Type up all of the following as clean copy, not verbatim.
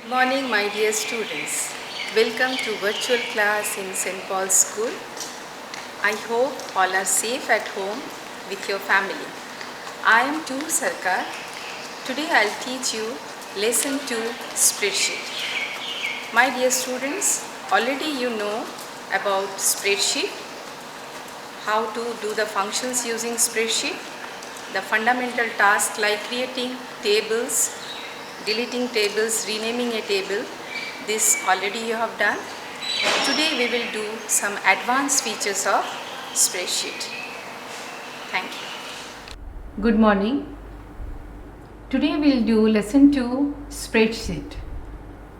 Morning, my dear students. Welcome to virtual class in St. Paul's School. I hope all are safe at home with your family. I am Tu Sarkar. Today I'll teach you lesson 2 spreadsheet. My dear students, already you know about spreadsheet, how to do the functions using spreadsheet, the fundamental tasks like creating tables, deleting tables, renaming a table. This already you have done. Today we will do some advanced features of spreadsheet. Thank you. Good morning. Today we will do lesson 2 spreadsheet.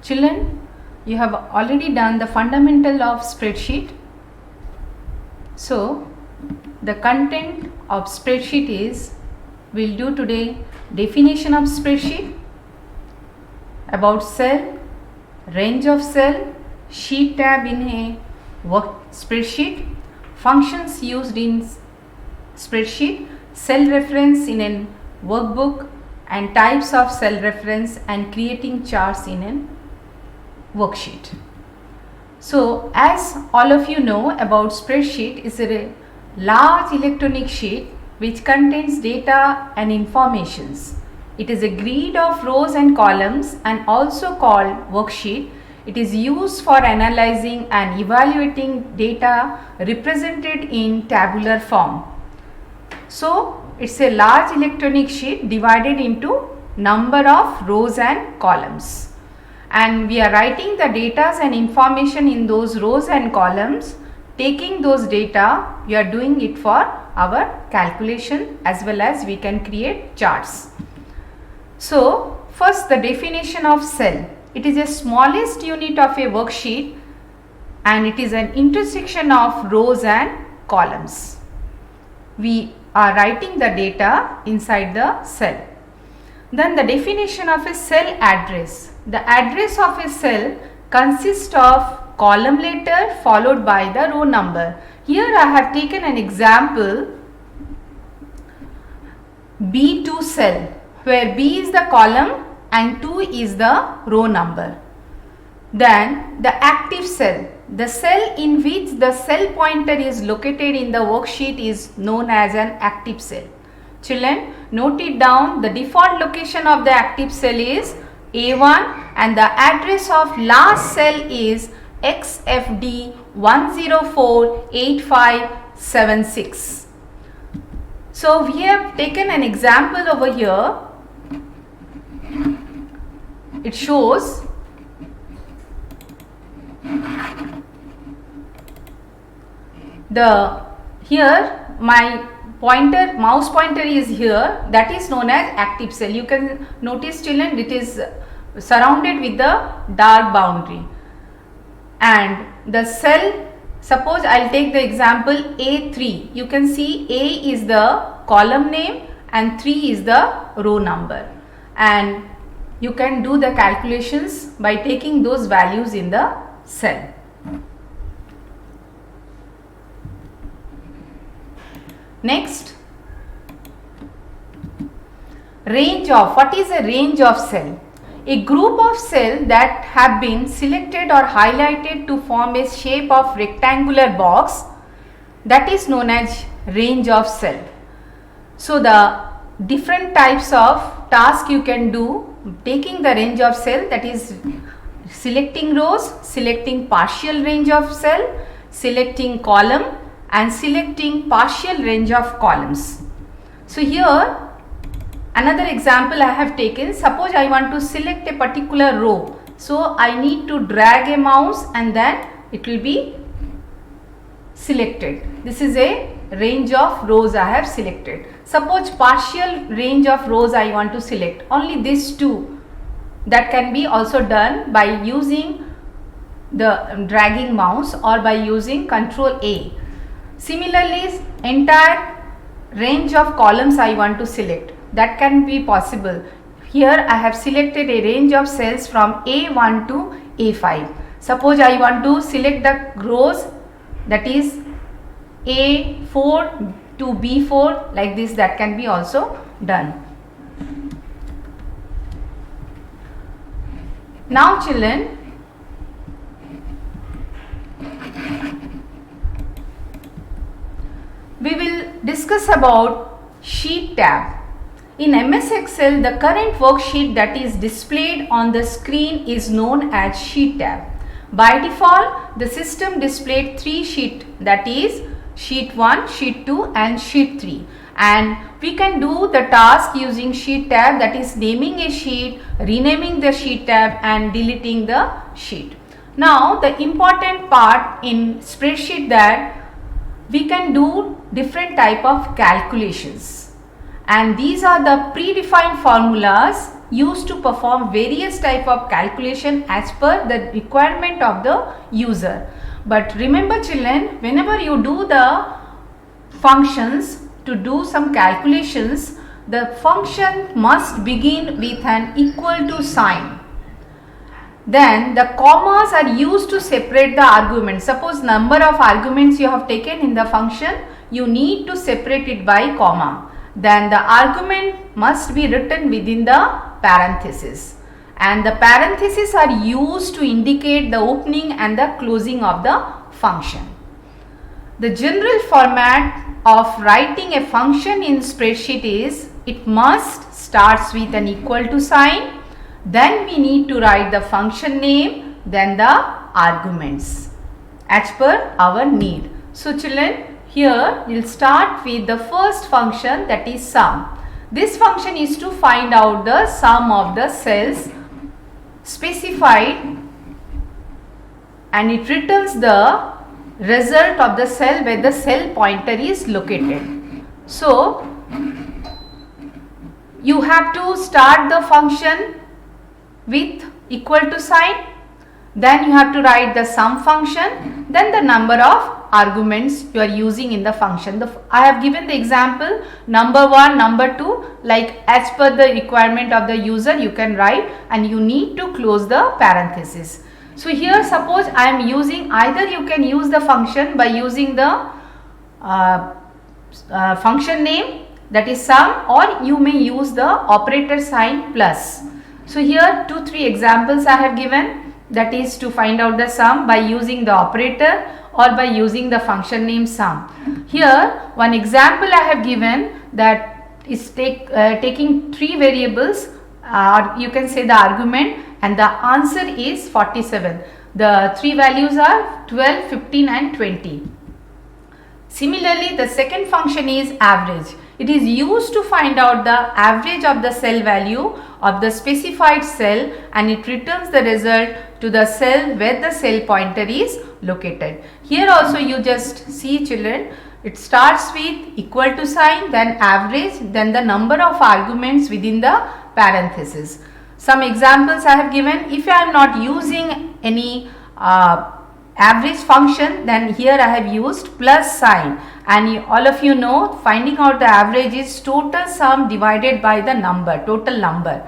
Children, you have already done the fundamental of spreadsheet. So the content of spreadsheet is, we will do today definition of spreadsheet, about cell, range of cell, sheet tab in a work spreadsheet, functions used in spreadsheet, cell reference in a workbook, and types of cell reference, and creating charts in a worksheet. So as all of you know about spreadsheet is a large electronic sheet which contains data and informations. It is a grid of rows and columns and also called worksheet. It is used for analyzing and evaluating data represented in tabular form. So it's a large electronic sheet divided into number of rows and columns. And we are writing the data and information in those rows and columns. Taking those data, we are doing it for our calculation, as well as we can create charts. So first, the definition of cell. It is a smallest unit of a worksheet and it is an intersection of rows and columns. We are writing the data inside the cell. Then the definition of a cell address. The address of a cell consists of column letter followed by the row number. Here I have taken an example, B2 cell, where B is the column and 2 is the row number. Then the active cell. The cell in which the cell pointer is located in the worksheet is known as an active cell. Children, note it down. The default location of the active cell is A1 and the address of last cell is XFD 1048576. So we have taken an example over here. It shows here my mouse pointer is here, that is known as active cell. You can notice, children, it is surrounded with the dark boundary. And the cell, suppose I will take the example A3. You can see A is the column name and 3 is the row number. And you can do the calculations by taking those values in the cell. Next, range of. What is a range of cell? A group of cells that have been selected or highlighted to form a shape of rectangular box, that is known as range of cell. So the different types of task you can do taking the range of cell, that is selecting rows, selecting partial range of cell, selecting column and selecting partial range of columns. So here another example I have taken. Suppose I want to select a particular row. So I need to drag a mouse and then it will be selected. This is a range of rows I have selected. Suppose partial range of rows I want to select, only these two. That can be also done by using the dragging mouse or by using Ctrl A. Similarly, entire range of columns I want to select, that can be possible. Here I have selected a range of cells from A1 to A5. Suppose I want to select the rows, that is A4 to B4, like this, that can be also done. Now children, we will discuss about sheet tab. In MS Excel, the current worksheet that is displayed on the screen is known as sheet tab. By default, the system displayed 3 sheets, that is sheet 1, sheet 2 and sheet 3, and we can do the task using sheet tab, that is naming a sheet, renaming the sheet tab and deleting the sheet. Now the important part in spreadsheet that we can do different type of calculations, and these are the predefined formulas used to perform various type of calculation as per the requirement of the user. But remember children, whenever you do the functions to do some calculations, the function must begin with an equal to sign. Then the commas are used to separate the arguments. Suppose number of arguments you have taken in the function, you need to separate it by comma. Then the argument must be written within the parenthesis, and the parentheses are used to indicate the opening and the closing of the function. The general format of writing a function in spreadsheet is, it must starts with an equal to sign, then we need to write the function name, then the arguments as per our need. So children, here we will start with the first function, that is sum. This function is to find out the sum of the cells specified, and it returns the result of the cell where the cell pointer is located. So you have to start the function with equal to sign, then you have to write the sum function, then the number of arguments you are using in the function. I have given the example number 1, number 2, like as per the requirement of the user you can write, and you need to close the parenthesis. So here suppose I am using, either you can use the function by using the function name, that is sum, or you may use the operator sign plus. So here 2-3 examples I have given, that is to find out the sum by using the operator or by using the function name sum. Here one example I have given, that is taking 3 variables, or you can say the argument, and the answer is 47. The 3 values are 12, 15 and 20. Similarly, the second function is average. It is used to find out the average of the cell value of the specified cell, and it returns the result to the cell where the cell pointer is located. Here also you just see children, it starts with equal to sign, then average, then the number of arguments within the parenthesis. Some examples I have given. If I am not using any average function, then here I have used plus sign, and all of you know finding out the average is total sum divided by the number, total number.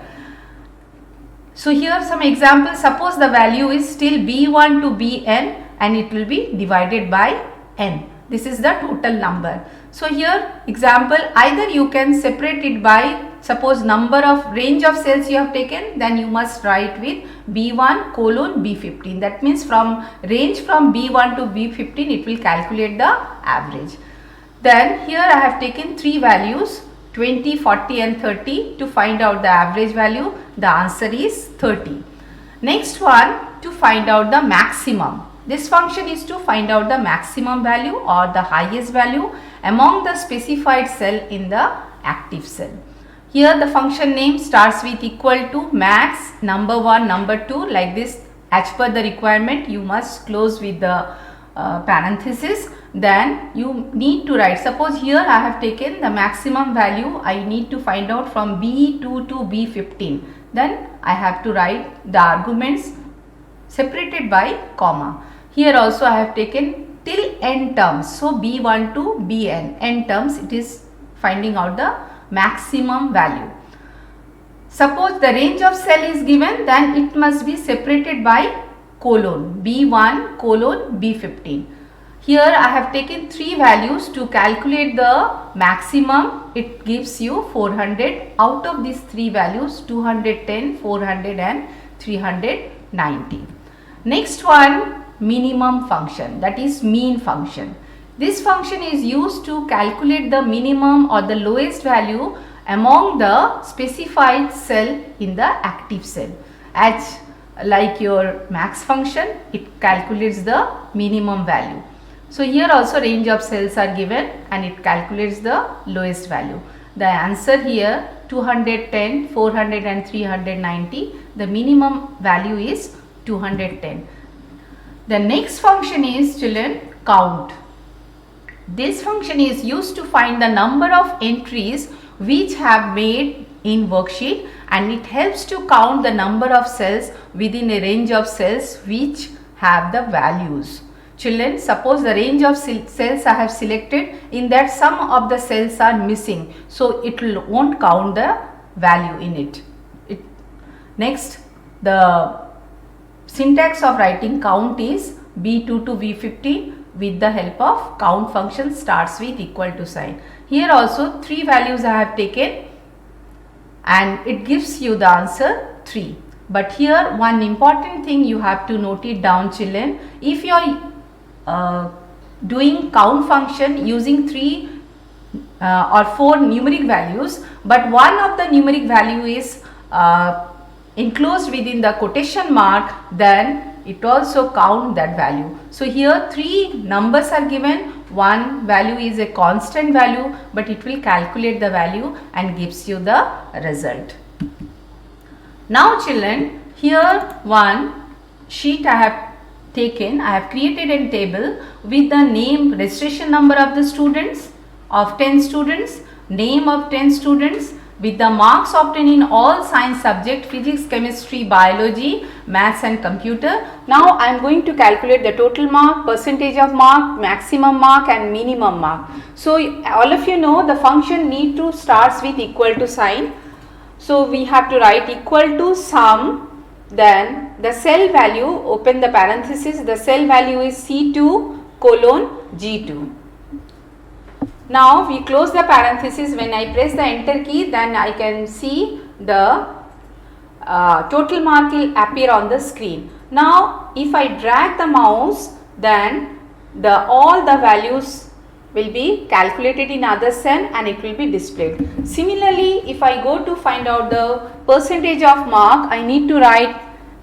So here some examples, suppose the value is still b1 to bn and it will be divided by n. This is the total number. So here example, either you can separate it by, suppose number of range of cells you have taken, then you must write with b1 colon b15. That means from range from b1 to b15 it will calculate the average. Then here I have taken 3 values, 20, 40 and 30 to find out the average value. The answer is 30. Next one, to find out the maximum. This function is to find out the maximum value or the highest value among the specified cell in the active cell. Here the function name starts with equal to max, number 1, number 2, like this. As per the requirement you must close with the parenthesis. Then you need to write, suppose here I have taken the maximum value, I need to find out from B2 to B15. Then I have to write the arguments separated by comma. Here also I have taken till n terms. So B1 to Bn, n terms, it is finding out the maximum value. Suppose the range of cell is given, then it must be separated by colon, B1 colon B15. Here I have taken 3 values to calculate the maximum. It gives you 400. Out of these 3 values, 210, 400 and 300 390. Next one, minimum function, that is mean function. This function is used to calculate the minimum or the lowest value among the specified cell in the active cell. As like your max function, it calculates the minimum value. So here also range of cells are given and it calculates the lowest value. The answer here 210, 400 and 390. The minimum value is 210. The next function is, children, count. This function is used to find the number of entries which have made in worksheet, and it helps to count the number of cells within a range of cells which have the values. Children, suppose the range of cells I have selected, in that some of the cells are missing, so it won't count the value in it. Next, the syntax of writing count is B2 to V15 with the help of count function starts with equal to sign. Here also 3 values I have taken and it gives you the answer 3. But here one important thing you have to note it down, children. If you are doing count function using 3 or 4 numeric values, but one of the numeric value is enclosed within the quotation mark, then it also count that value. So here 3 numbers are given. One value is a constant value, but it will calculate the value and gives you the result. Now children, here one sheet I have taken, I have created a table with the name, registration number of the students of 10 students, name of 10 students, with the marks obtained in all science subject, physics, chemistry, biology, maths and computer. Now I am going to calculate the total mark, percentage of mark, maximum mark and minimum mark. So all of you know the function need to starts with equal to sign. So we have to write equal to sum, then the cell value, open the parenthesis, the cell value is C2 colon G2. Now we close the parenthesis. When I press the enter key, then I can see the total mark will appear on the screen. Now if I drag the mouse, then all the values will be calculated in other cell and it will be displayed. Similarly, if I go to find out the percentage of mark, I need to write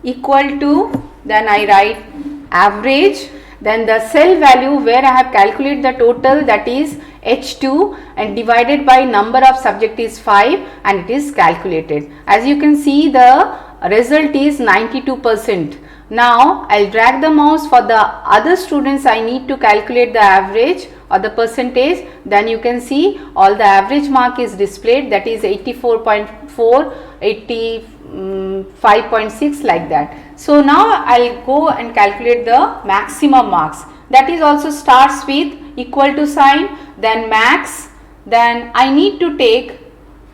equal to, then I write average, then the cell value where I have calculated the total, that is H2, and divided by number of subject is 5 and it is calculated. As you can see, the result is 92%. Now I will drag the mouse for the other students. I need to calculate the average or the percentage. Then you can see all the average mark is displayed, that is 84.4, 85.6 like that. So now I will go and calculate the maximum marks. That is also starts with equal to sign, then max, then I need to take,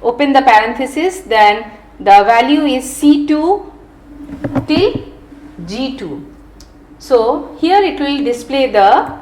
open the parenthesis, then the value is C2 till G2. So here it will display the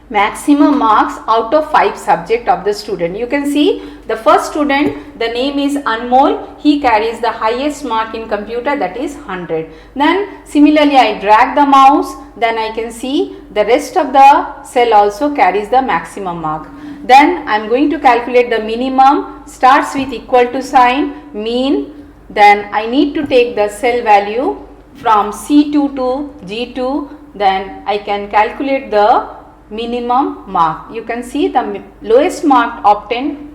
maximum marks out of 5 subject of the student. You can see the first student, the name is Anmol, he carries the highest mark in computer, that is 100. Then similarly I drag the mouse, then I can see the rest of the cell also carries the maximum mark. Then I am going to calculate the minimum, starts with equal to sign, mean, then I need to take the cell value from C2 to G2, then I can calculate the minimum mark. You can see the lowest mark obtained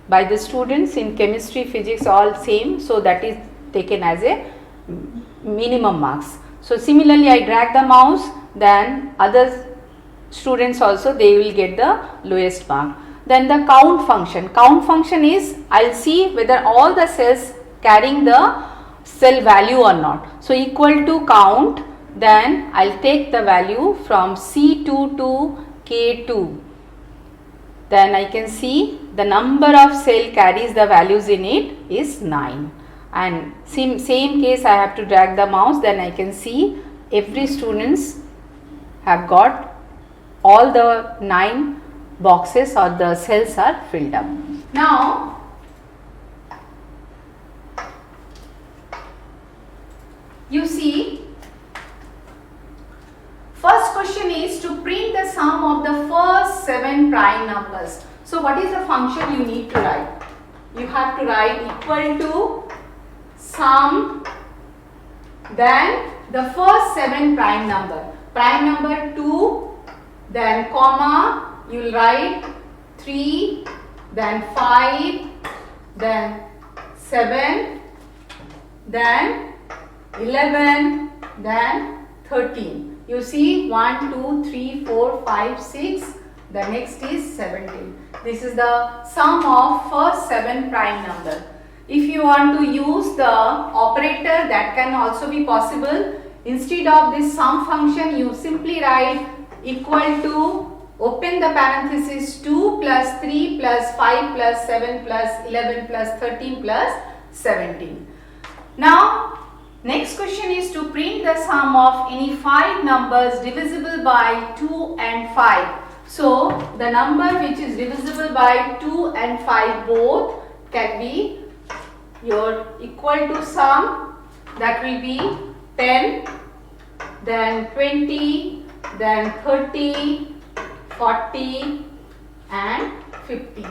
by the students in chemistry, physics, all same, so that is taken as a minimum marks. So similarly I drag the mouse, then other students also they will get the lowest mark. Then the count function is, I will see whether all the cells carrying the cell value or not. So equal to count, then I will take the value from C2 to K2. Then I can see the number of cell carries the values in it is 9. And same case I have to drag the mouse, then I can see every students have got all the 9 boxes or the cells are filled up. Now you see So what is the function you need to write? You have to write equal to sum, then the first 7 prime number 2, then comma, you will write 3, then 5, then 7, then 11, then 13. You see 1, 2, 3, 4, 5, 6, the next is 17. This is the sum of first 7 prime number. If you want to use the operator, that can also be possible. Instead of this sum function, you simply write equal to, open the parenthesis, 2 plus 3 plus 5 plus 7 plus 11 plus 13 plus 17. Now, next question is to print the sum of any 5 numbers divisible by 2 and 5. So, the number which is divisible by 2 and 5 both can be your equal to sum, that will be 10, then 20, then 30, 40 and 50.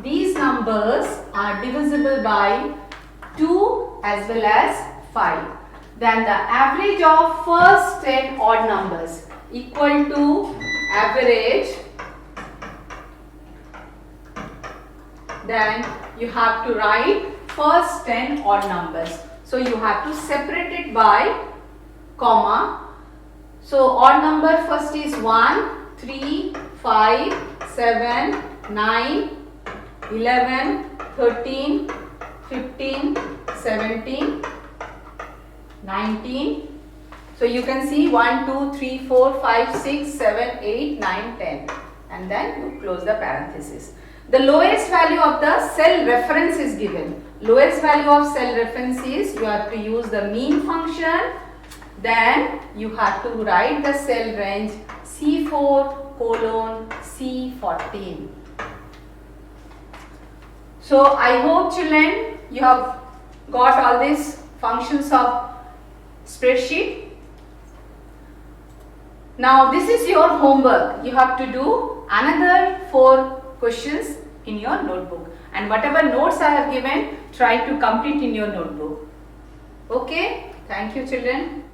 These numbers are divisible by 2 as well as 5. Then the average of first 10 odd numbers equal to average, then you have to write first 10 odd numbers. So you have to separate it by comma. So odd number first is 1, 3, 5, 7, 9, 11, 13, 15, 17, 19. So you can see 1, 2, 3, 4, 5, 6, 7, 8, 9, 10, and then you close the parenthesis. The lowest value of the cell reference is given. Lowest value of cell reference is, you have to use the mean function, then you have to write the cell range C4 colon C14. So I hope children you have got all these functions of spreadsheet. Now this is your homework. You have to do another 4 questions in your notebook, and whatever notes I have given, try to complete in your notebook. Okay, thank you children.